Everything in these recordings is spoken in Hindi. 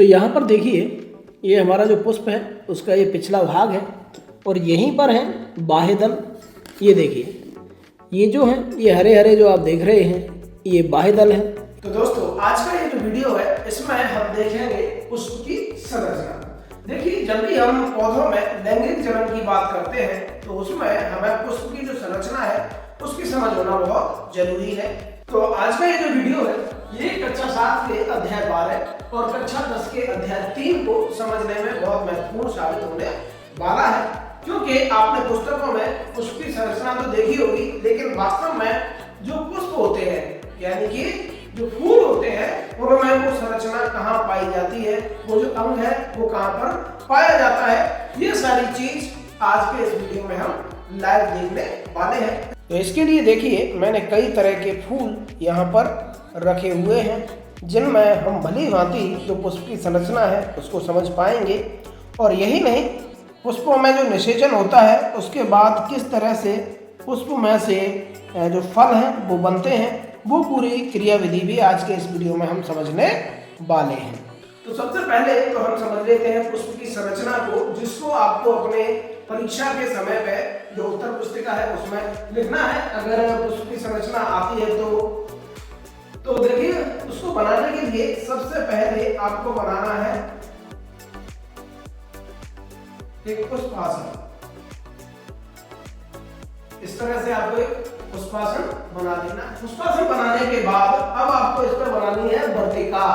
तो यहाँ पर देखिए, ये हमारा जो पुष्प है उसका ये पिछला भाग है और यहीं पर है बाह्यदल। ये देखिए, ये जो है ये हरे हरे जो आप देख रहे हैं ये बाह्यदल है। तो दोस्तों, आज का ये जो वीडियो है इसमें हम देखेंगे पुष्प की संरचना। देखिए, जब भी हम पौधों में लैंगिक चरण की बात करते हैं तो उसमें हमें पुष्प की जो संरचना है उसकी समझ होना बहुत जरूरी है। तो आज का ये जो वीडियो है ये कक्षा 7 के अध्याय 12 और कक्षा 10 के अध्याय 3 को समझने में बहुत महत्वपूर्ण साबित होने वाला है, क्योंकि आपने पुस्तकों में पुष्प की संरचना तो देखी होगी, लेकिन वास्तव में जो पुष्प होते हैं यानी कि जो फूल होते हैं उनमें वो संरचना कहाँ पाई जाती है, वो जो अंग है वो कहाँ पर पाया जाता है, ये सारी चीज आज के इस वीडियो में हम लाइव देखने वाले हैं। तो इसके लिए देखिए, मैंने कई तरह के फूल यहाँ पर रखे हुए हैं जिनमें हम भली भांति जो पुष्प की संरचना है उसको समझ पाएंगे। और यही नहीं, पुष्पों में जो निषेचन होता है उसके बाद किस तरह से पुष्प में से जो फल हैं वो बनते हैं, वो पूरी क्रियाविधि भी आज के इस वीडियो में हम समझने वाले हैं। तो सबसे पहले तो हम समझ लेते हैं पुष्प की संरचना को, जिसको आपको अपने परीक्षा के समय पे जो उत्तर पुस्तिका है उसमें लिखना है। अगर पुष्प की संरचना आती है तो देखिए, उसको बनाने के लिए सबसे पहले आपको बनाना है एक पुष्पासन। इस तरह से आपको एक पुष्पासन बना देना। पुष्पासन बनाने के बाद अब आपको इस पर बनानी है वर्तिका।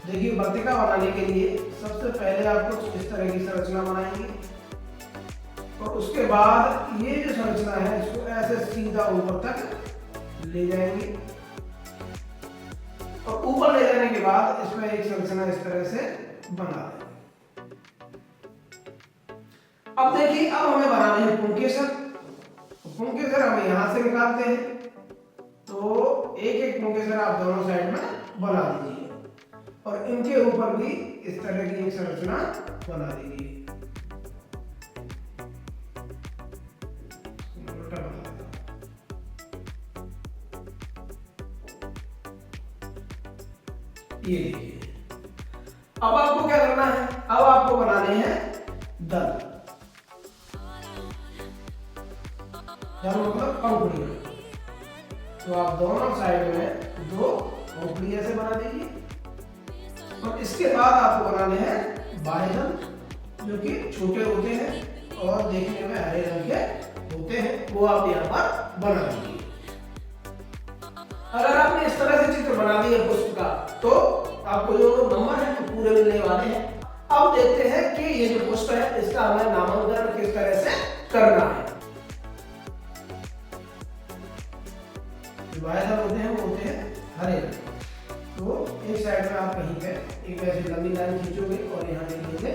देखिए, वर्तिका बनाने के लिए सबसे पहले आपको इस तरह की संरचना बनाएंगे और उसके बाद ये जो संरचना है इसको ऐसे सीधा ऊपर तक ले जाएंगे और ऊपर ले जाने के बाद इसमें एक संरचना इस तरह से बना देंगे। अब देखिए, अब हमें बनाने हैं पुंकेसर। पुंकेसर हम यहां से निकालते हैं, तो एक एक पुंकेसर आप दोनों साइड में बना दीजिए और इनके ऊपर भी इस तरह की एक संरचना बना दीजिए। ये देखिए, अब आपको क्या करना है, अब आपको बनाने हैं दल। मतलब पंखुड़ियां। तो आप दोनों साइड में दो पंखुड़ी ऐसे बना दीजिए और इसके बाद आपको बनाने हैं बाह्यदल, जो कि छोटे होते हैं और देखने में हरे रंग के होते हैं, वो आप यहाँ पर बना दीजिए। अगर आपने इस तरह से चित्र बना दिया पुष्प का तो आपको जो नंबर है वो पूरे मिलने वाले हैं। अब देखते हैं कि ये जो पुष्प है इसका हमें नामांकन किस तरह से करना है। बाह्यदल होते हैं वो होते हैं हरे रंग। तो एक साइड में आप कहीं पे एक ऐसी लंबी लाइन खींचोगे और यहाँ लिखेंगे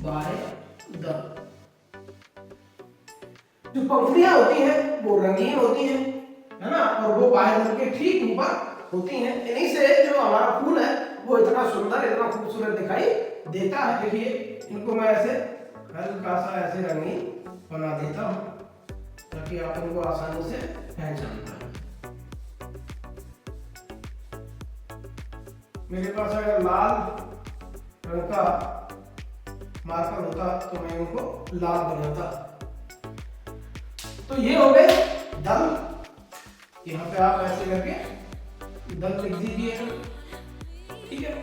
बाह्यदल। जो पंखुड़ियां होती हैं वो रंगीन होती हैं, है ना, और वो बाह्यदल के ठीक ऊपर होती हैं। इन्हीं से जो हमारा फूल है वो इतना सुंदर, इतना खूबसूरत दिखाई देता है। देखिए, इनको मैं ऐसे हल्का सा ऐसे रंगीन बना देता हूँ ताकि आप इनको आसानी से पहचान पाए। मेरे पास अगर लाल रंग का मार्कर होता तो मैं इनको लाल बनाता। तो ये हो गए दल। यहाँ पे आप ऐसे करके दल लिख दीजिए, ठीक है।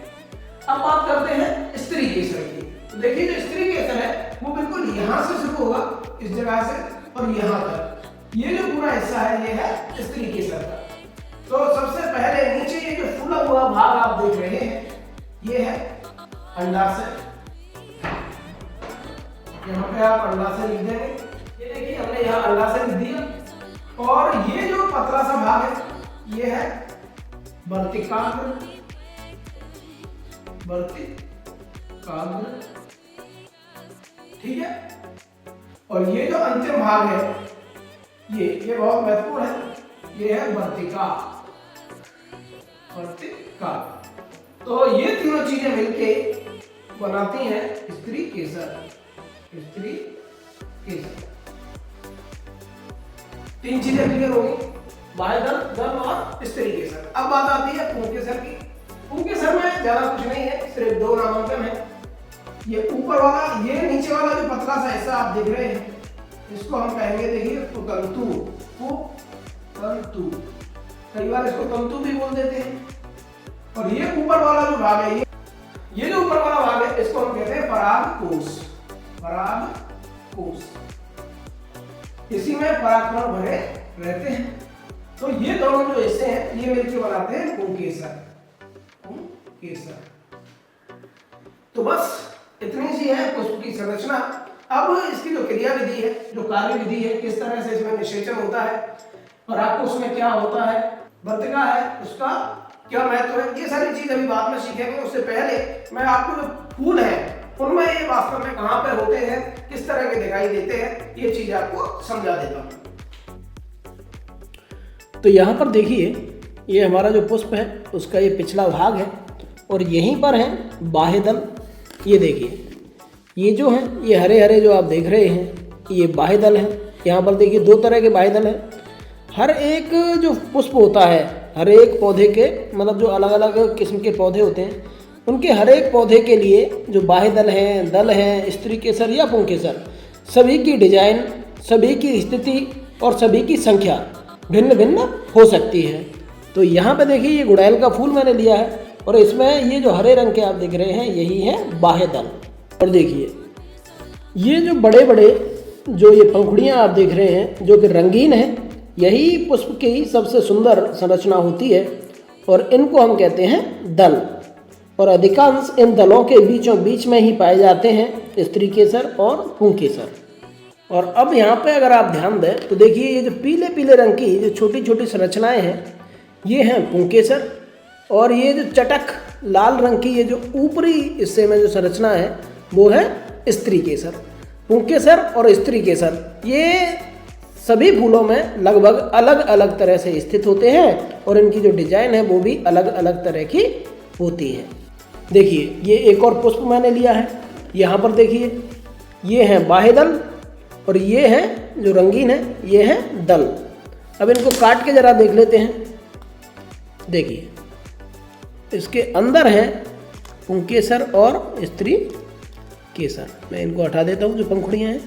अब बात करते हैं स्त्री केसर की। तो देखिए, जो स्त्री केसर है वो बिल्कुल यहाँ से शुरू होगा, इस जगह से और यहाँ तक। ये जो पूरा हिस्सा है ये है स्त्री केसर का। तो सबसे पहले नीचे ये जो फूला हुआ भाग आप देख रहे हैं ये है अंडाशय। यहाँ पे आप अंडाशय लिख देंगे। ये देखिए, हमने यहाँ अंडाशय लिख दिया और ये जो पतला सा भाग है ये है वर्तिकाग्र। वर्तिकाग्र, ठीक है। और ये जो अंतिम भाग है ये बहुत महत्वपूर्ण है, ये है वर्तिका। वर्तिका। तो ये तीनों चीजें मिलके बनाती हैं स्त्री केसर। स्त्री केसर। तीन चीजें क्लियर होगी, बाह्यदल, दल और स्त्री केसर। अब बात आती है पुंकेसर की। पुंकेसर में ज्यादा कुछ नहीं है, सिर्फ 2 नामांकन है। ये ऊपर वाला, ये नीचे वाला जो पतला सा हिस्सा आप देख रहे हैं, इसको हम कहेंगे, देखिए, पुतंतु। पुतंतु, कई बार इसको तंतु भी बोल देते हैं। और ये ऊपर वाला जो भाग है, ये जो ऊपर वाला भाग है, इसको हम कहते हैं परागकोश। परागकोश, इसी में परागकण भरे रहते हैं। तो ये दोनों जो हिस्से हैं, ये मिलकर बनाते हैं पुंकेसर। तो बस इतनी सी है पुष्प की संरचना। अब इसकी जो क्रिया विधि है, जो कार्य विधि है, किस तरह से इसमें निषेचन होता है, परागकोश में क्या होता है, वर्तिका है, उसका क्या महत्व है, ये सारी चीज अभी बाद में सीखेंगे। उससे पहले मैं आपको जो फूल है उनमें ये वास्तव में कहां पे होते हैं, किस तरह के दिखाई देते हैं, ये चीज आपको समझा देता हूं। तो यहाँ पर देखिए, ये हमारा जो पुष्प है उसका ये पिछला भाग है और यहीं पर है बाह्य दल। ये देखिए, ये जो है, ये हरे हरे जो आप देख रहे हैं, ये बाह्य दल है। यहाँ पर देखिए 2 तरह के बाह्य दल हैं। हर एक जो पुष्प होता है, हर एक पौधे के, मतलब जो अलग अलग किस्म के पौधे होते हैं, उनके हर एक पौधे के लिए जो बाह्य दल हैं, स्त्री केसर या पुंकेसर, सभी की डिजाइन, सभी की स्थिति और सभी की संख्या भिन्न भिन्न हो सकती है। तो यहाँ पे देखिए, ये गुड़ैल का फूल मैंने लिया है और इसमें ये जो हरे रंग के आप देख रहे हैं, यही है बाह्य दल। और देखिए, ये जो बड़े बड़े जो ये पंखुड़ियाँ आप देख रहे हैं, जो कि रंगीन है, यही पुष्प की सबसे सुंदर संरचना होती है और इनको हम कहते हैं दल। और अधिकांश इन दलों के बीचों बीच में ही पाए जाते हैं स्त्री केसर और पुंकेसर। और अब यहाँ पे अगर आप ध्यान दें तो देखिए, ये जो पीले पीले रंग की जो छोटी छोटी संरचनाएं हैं, ये हैं पुंकेसर। और ये जो चटक लाल रंग की ये जो ऊपरी हिस्से में जो संरचना है, वो है स्त्री केसर। पुंकेसर और स्त्री केसर ये सभी फूलों में लगभग अलग अलग तरह से स्थित होते हैं और इनकी जो डिजाइन है वो भी अलग अलग तरह की होती है। देखिए, ये एक और पुष्प मैंने लिया है। यहाँ पर देखिए, ये है बाह्य दल और ये है जो रंगीन है, ये है दल। अब इनको काट के जरा देख लेते हैं। देखिए, इसके अंदर है पुंकेसर और स्त्री केसर। मैं इनको हटा देता हूँ जो पंखुड़ियाँ हैं,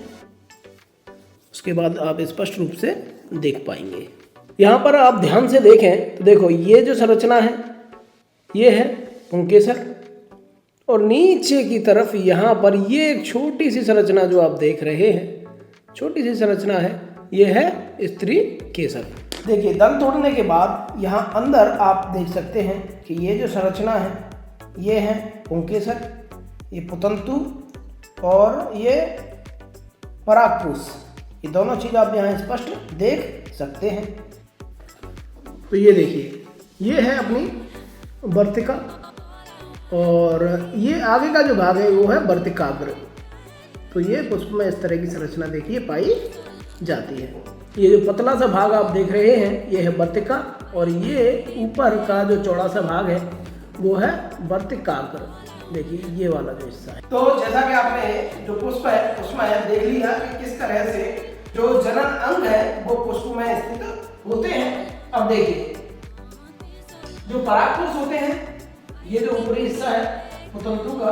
उसके बाद आप स्पष्ट रूप से देख पाएंगे। यहाँ पर आप ध्यान से देखें तो देखो, ये जो संरचना है, ये है पुंकेसर और नीचे की तरफ यहाँ पर ये एक छोटी सी संरचना जो आप देख रहे हैं, छोटी सी संरचना है, ये है स्त्री केसर। देखिए, दल तोड़ने के बाद यहाँ अंदर आप देख सकते हैं कि ये जो संरचना है, ये है पुंकेसर, ये पुतंतु और ये परागकोश। ये दोनों चीज़ आप यहाँ स्पष्ट देख सकते हैं। तो ये देखिए, ये है अपनी वर्तिका और ये आगे का जो भाग है वो है वर्तिकाग्र। तो ये पुष्प में इस तरह की संरचना देखिए पाई जाती है। ये जो पतला सा भाग आप देख रहे हैं, ये है वर्तिका और ये ऊपर का जो चौड़ा सा भाग है वो है वर्तिकाग्र। देखिए, ये वाला जो हिस्सा है। तो जैसा कि आपने जो पुष्प है उसमें देख लिया कि किस तरह से जो जनन अंग है वो पुष्प में स्थित होते हैं। अब देखिए, जो परागकोश होते हैं, ये जो ऊपरी हिस्सा है पुतंतु का,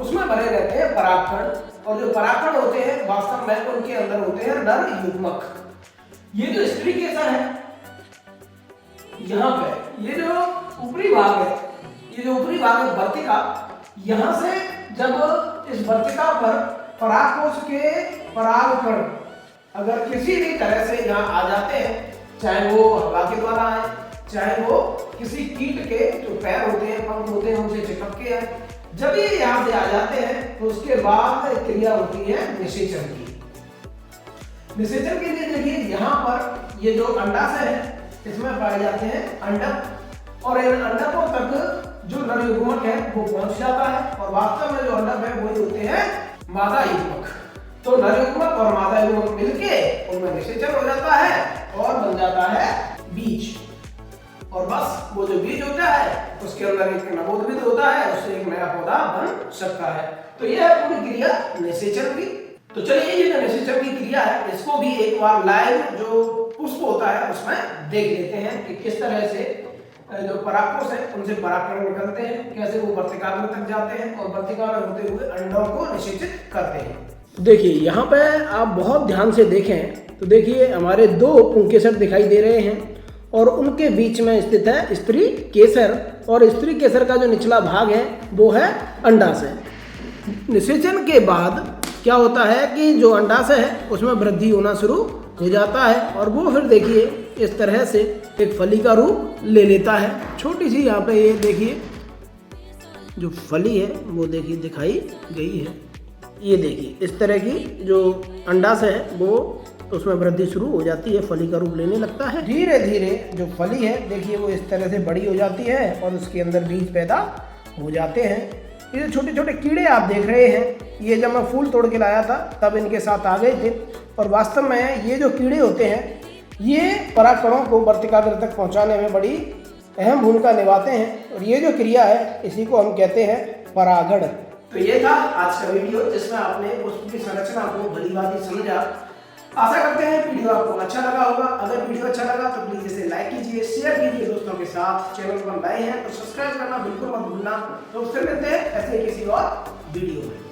उसमें भरे रहते हैं परागकण और जो परागकण होते हैं वास्तव में उनके अंदर होते हैं नर युग्मक। ये जो स्त्री केसर है, यहाँ पे ये जो ऊपरी भाग है, ये जो ऊपरी भाग है वर्तिका, यहाँ से जब इस वर्तिका पर परागकोश के परागकण अगर किसी भी तरह से यहाँ आ जाते हैं, चाहे वो हवा के द्वारा आए, चाहे वो किसी कीट के जो पैर होते हैं, पंख होते हैं, उनसे चिपक के आए, जब ये यहाँ से आ जाते हैं तो उसके बाद क्रिया होती है निषेचन की। निषेचन के लिए देखिए, यहाँ पर ये जो अंडाशय है, इसमें पाए जाते हैं अंडक और इन अंडकों तक जो नर युग्मक है वो पहुंच जाता है और वास्तव में जो अंडक है वही होते हैं मादा युग्मक। तो नर युग्मक और मादा युग्मक मिलके उनमें निषेचन हो जाता है और बन जाता है बीज। और बस वो जो बीज होता है उसके अंदर एक नवोद्भिद होता है, उससे एक नया पौधा बन सकता है। तो यह है पूरी क्रिया निषेचन की। तो चलिए, ये जो निषेचन की क्रिया है इसको भी एक बार लाइव जो पुष्प होता है उसमें देख लेते हैं कि किस तरह से जो परागकोश है उनसे परागकण निकलते हैं, कैसे वो वर्तिकाग्र तक जाते हैं और वर्तिकाग्र होते हुए अंडों को निषेचित करते हैं। तो देखिए यहाँ पे आप बहुत ध्यान से देखें तो देखिए हमारे दो पुंकेसर दिखाई दे रहे हैं और उनके बीच में स्थित है स्त्री केसर, और स्त्री केसर का जो निचला भाग है वो है अंडाशय। निषेचन के बाद क्या होता है कि जो अंडाशय है उसमें वृद्धि होना शुरू हो जाता है और वो फिर देखिए इस तरह से एक फली का रूप ले लेता है। छोटी सी यहाँ पे ये देखिए जो फली है वो देखिए दिखाई गई है। ये देखिए इस तरह की जो अंडाशय है वो उसमें वृद्धि शुरू हो जाती है, फली का रूप लेने लगता है। धीरे धीरे जो फली है देखिए वो इस तरह से बड़ी हो जाती है और उसके अंदर बीज पैदा हो जाते हैं। ये छोटे छोटे कीड़े आप देख रहे हैं, ये जब मैं फूल तोड़ के लाया था तब इनके साथ आ गए थे और वास्तव में ये जो कीड़े होते हैं ये परागकणों को वर्तिकाग्र तक पहुंचाने में बड़ी अहम भूमिका निभाते हैं और ये जो क्रिया है इसी को हम कहते हैं परागण। तो ये था आज का वीडियो जिसमें आपने पुष्प की संरचना को भलीभांति समझा। आशा करते हैं वीडियो आपको अच्छा लगा होगा। अगर वीडियो अच्छा लगा तो प्लीज इसे लाइक कीजिए, शेयर कीजिए दोस्तों के साथ। चैनल पर नए हैं तो सब्सक्राइब करना बिल्कुल मत भूलना। तो फिर मिलते हैं ऐसे किसी और वीडियो में।